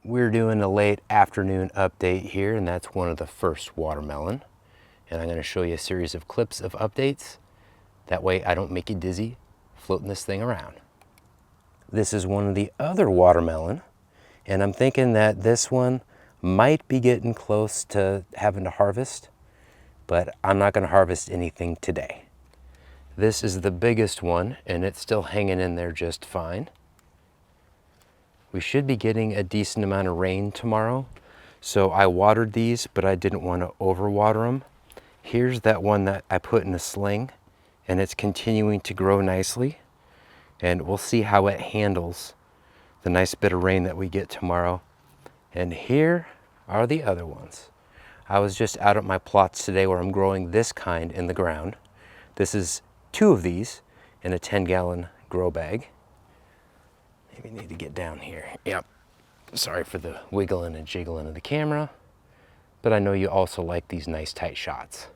We're doing a late afternoon update here, and that's one of the first watermelon. And I'm going to show you a series of clips of updates. That way I don't make you dizzy floating this thing around. This is one of the other watermelon, and I'm thinking that this one might be getting close to having to harvest, but I'm not going to harvest anything today. This is the biggest one, and it's still hanging in there just fine. We should be getting a decent amount of rain tomorrow, so I watered these, but I didn't want to overwater them. Here's that one that I put in a sling, and it's continuing to grow nicely, and we'll see how it handles the nice bit of rain that we get tomorrow. And here are the other ones. I was just out at my plots today where I'm growing this kind in the ground. This is 2 of these in a 10-gallon grow bag. Maybe need to get down here. Yep. Sorry for the wiggling and jiggling of the camera, but I know you also like these nice tight shots.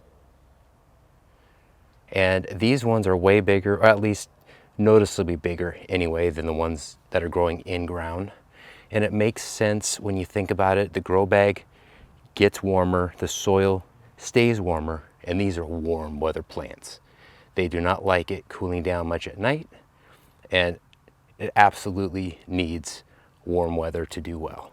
And these ones are way bigger, or at least noticeably bigger anyway than the ones that are growing in ground. And it makes sense when you think about it. The grow bag gets warmer, the soil stays warmer, and these are warm weather plants. They do not like it cooling down much at night, and it absolutely needs warm weather to do well.